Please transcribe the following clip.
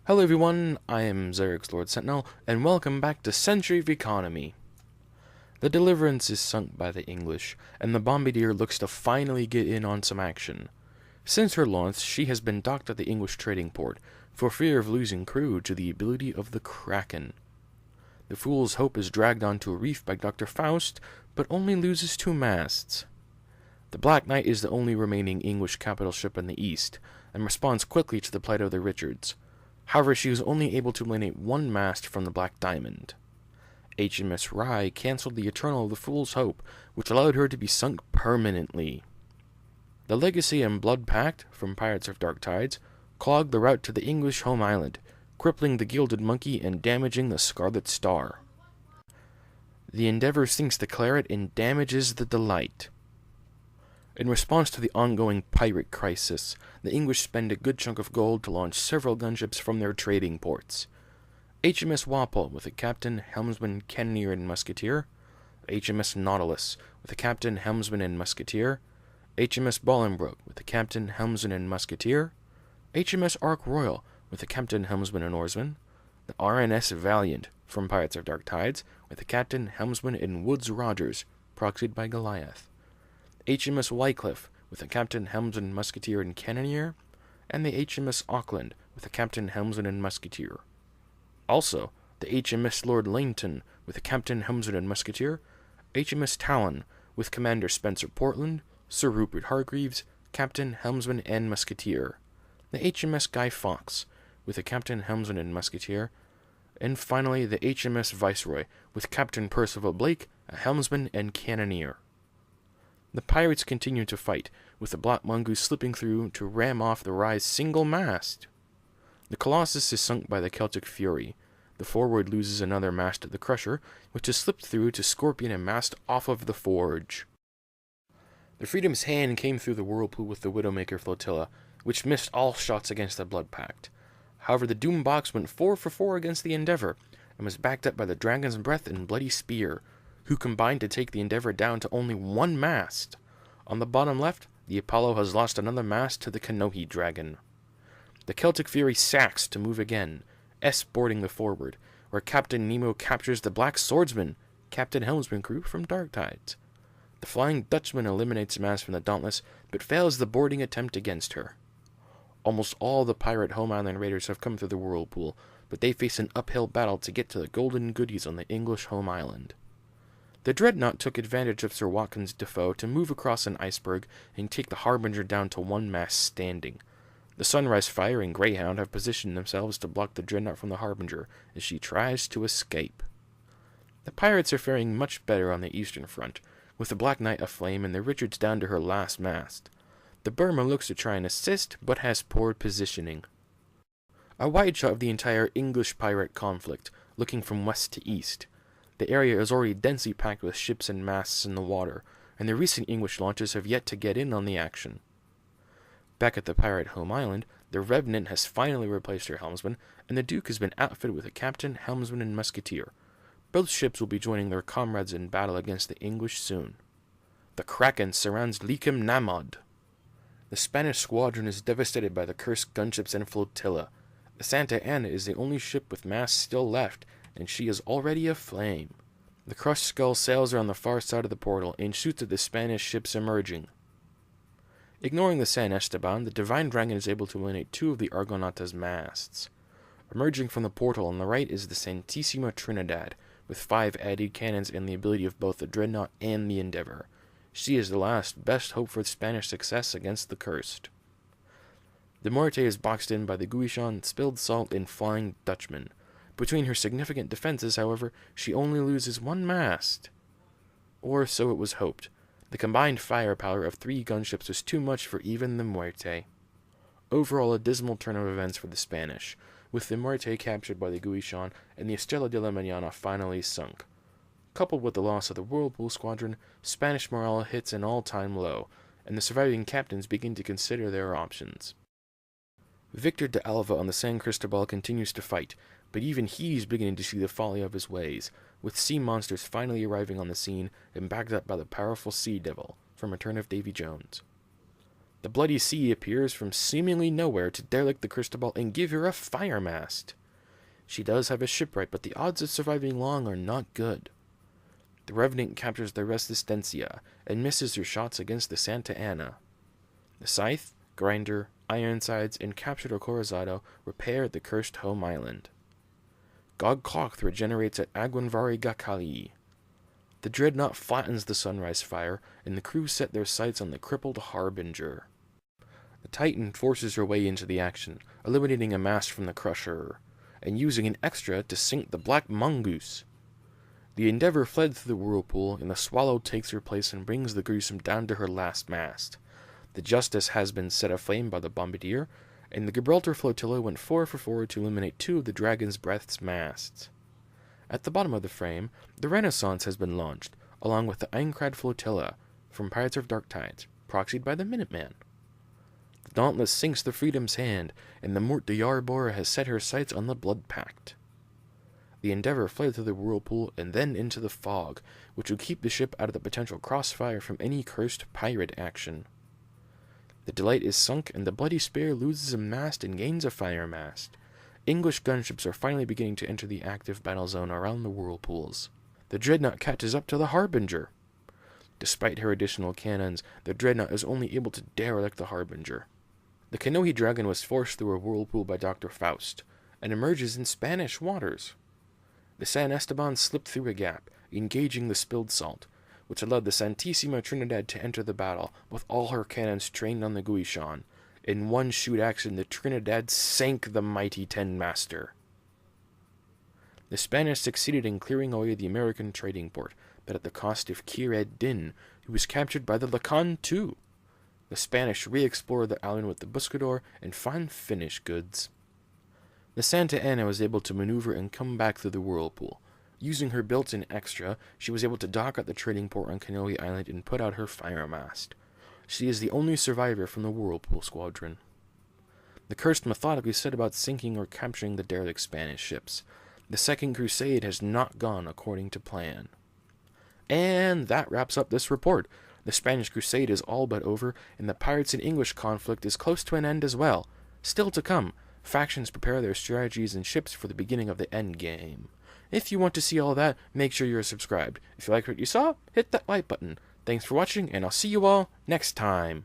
Hello everyone, I am Xerix Lord Sentinel, and welcome back to Century of Economy. The Deliverance is sunk by the English, and the Bombardier looks to finally get in on some action. Since her launch, she has been docked at the English trading port, for fear of losing crew to the ability of the Kraken. The Fool's Hope is dragged onto a reef by Dr. Faust, but only loses 2 masts. The Black Knight is the only remaining English capital ship in the east, and responds quickly to the plight of the Richards. However, she was only able to eliminate 1 mast from the Black Diamond. HMS Rye cancelled the Eternal of the Fool's Hope, which allowed her to be sunk permanently. The Legacy and Blood Pact, from Pirates of Dark Tides, clogged the route to the English home island, crippling the Gilded Monkey and damaging the Scarlet Star. The Endeavour sinks the Claret and damages the Delight. In response to the ongoing pirate crisis, the English spend a good chunk of gold to launch several gunships from their trading ports. HMS Walpole with a captain, helmsman, cannoneer, and musketeer. HMS Nautilus with a captain, helmsman, and musketeer. HMS Bolingbroke with a captain, helmsman, and musketeer. HMS Ark Royal with a captain, helmsman, and oarsman. The RNS Valiant from Pirates of Dark Tides with a captain, helmsman, and Woodes Rogers, proxied by Goliath. HMS Wycliffe with a captain, helmsman, musketeer, and cannoneer, and the HMS Auckland with a captain, helmsman, and musketeer. Also, the HMS Lord Langton with a captain, helmsman, and musketeer, HMS Talon with Commander Spencer Portland, Sir Rupert Hargreaves, captain, helmsman, and musketeer, the HMS Guy Fawkes with a captain, helmsman, and musketeer, and finally the HMS Viceroy with Captain Percival Blake, a helmsman, and cannoneer. The pirates continue to fight, with the Black Mongoose slipping through to ram off the Rye's single mast. The Colossus is sunk by the Celtic Fury. The Forward loses another mast at the Crusher, which has slipped through to scorpion a mast off of the Forge. The Freedom's Hand came through the whirlpool with the Widowmaker flotilla, which missed all shots against the Blood Pact. However, the Doom Box went 4 for 4 against the Endeavour, and was backed up by the Dragon's Breath and Bloody Spear, who combined to take the Endeavour down to only 1 mast. On the bottom left, the Apollo has lost another mast to the Kanohi Dragon. The Celtic Fury sacks to move again, S-boarding the Forward, where Captain Nemo captures the Black Swordsman, Captain Helmsman crew from Dark Tides. The Flying Dutchman eliminates a mast from the Dauntless, but fails the boarding attempt against her. Almost all the pirate home island raiders have come through the whirlpool, but they face an uphill battle to get to the golden goodies on the English home island. The Dreadnought took advantage of Sir Watkins Defoe to move across an iceberg and take the Harbinger down to 1 mast standing. The Sunrise Fire and Greyhound have positioned themselves to block the Dreadnought from the Harbinger as she tries to escape. The pirates are faring much better on the eastern front, with the Black Knight aflame and the Richards down to her last mast. The Burma looks to try and assist, but has poor positioning. A wide shot of the entire English pirate conflict, looking from west to east. The area is already densely packed with ships and masts in the water, and the recent English launches have yet to get in on the action. Back at the pirate home island, the Revenant has finally replaced her helmsman, and the Duke has been outfitted with a captain, helmsman, and musketeer. Both ships will be joining their comrades in battle against the English soon. The Kraken surrounds Likem Namod. The Spanish squadron is devastated by the cursed gunships and flotilla. The Santa Ana is the only ship with masts still left, and she is already aflame. The Crushed Skull sails around the far side of the portal and shoots at the Spanish ships emerging. Ignoring the San Esteban, the Divine Dragon is able to eliminate 2 of the Argonautas' masts. Emerging from the portal on the right is the Santissima Trinidad, with 5 added cannons and the ability of both the Dreadnought and the Endeavour. She is the last best hope for Spanish success against the Cursed. The Morte is boxed in by the Guichon, Spilled Salt, and Flying Dutchman. Between her significant defenses, however, she only loses 1 mast. Or so it was hoped. The combined firepower of 3 gunships was too much for even the Muerte. Overall, a dismal turn of events for the Spanish, with the Muerte captured by the Guichon and the Estrella de la Mañana finally sunk. Coupled with the loss of the Whirlpool Squadron, Spanish morale hits an all-time low, and the surviving captains begin to consider their options. Victor de Alva on the San Cristobal continues to fight, but even he's beginning to see the folly of his ways, with sea monsters finally arriving on the scene and backed up by the powerful Sea Devil from Return of Davy Jones. The Bloody Sea appears from seemingly nowhere to derelict the Cristobal and give her a fire mast. She does have a shipwright, but the odds of surviving long are not good. The Revenant captures the Resistencia and misses her shots against the Santa Ana. The Scythe, Grinder, Ironsides, and captured Acorazado repair at the cursed home island. Gog Cloth regenerates at Aguanvari Gakali. The Dreadnought flattens the Sunrise fire, and the crew set their sights on the crippled Harbinger. The Titan forces her way into the action, eliminating a mast from the Crusher, and using an extra to sink the Black Mongoose. The Endeavour fled through the whirlpool, and the Swallow takes her place and brings the Gruesome down to her last mast. The Justice has been set aflame by the Bombardier, and the Gibraltar Flotilla went 4 for 4 to eliminate 2 of the Dragon's Breath's masts. At the bottom of the frame, the Renaissance has been launched, along with the Aincrad Flotilla from Pirates of Dark Tides, proxied by the Minuteman. The Dauntless sinks the Freedom's hand, and the Morte de Yarborough has set her sights on the Blood Pact. The Endeavour fled through the whirlpool and then into the fog, which would keep the ship out of the potential crossfire from any cursed pirate action. The Delight is sunk, and the Bloody Spear loses a mast and gains a fire mast. English gunships are finally beginning to enter the active battle zone around the whirlpools. The Dreadnought catches up to the Harbinger. Despite her additional cannons, the Dreadnought is only able to derelict the Harbinger. The Kanohi Dragon was forced through a whirlpool by Dr. Faust, and emerges in Spanish waters. The San Esteban slipped through a gap, engaging the spilled salt, which allowed the Santissima Trinidad to enter the battle with all her cannons trained on the Guishan. In one shoot action, the Trinidad sank the mighty Ten Master. The Spanish succeeded in clearing away the American trading port, but at the cost of Khir ed-Din, who was captured by the Lacan too. The Spanish re-explored the island with the Buscador and found Finnish goods. The Santa Ana was able to maneuver and come back through the whirlpool. Using her built-in extra, she was able to dock at the trading port on Kanohi Island and put out her fire mast. She is the only survivor from the Whirlpool Squadron. The Cursed methodically set about sinking or capturing the derelict Spanish ships. The Second Crusade has not gone according to plan. And that wraps up this report. The Spanish Crusade is all but over, and the Pirates and English conflict is close to an end as well. Still to come, factions prepare their strategies and ships for the beginning of the endgame. If you want to see all that, make sure you're subscribed. If you like what you saw, hit that like button. Thanks for watching, and I'll see you all next time.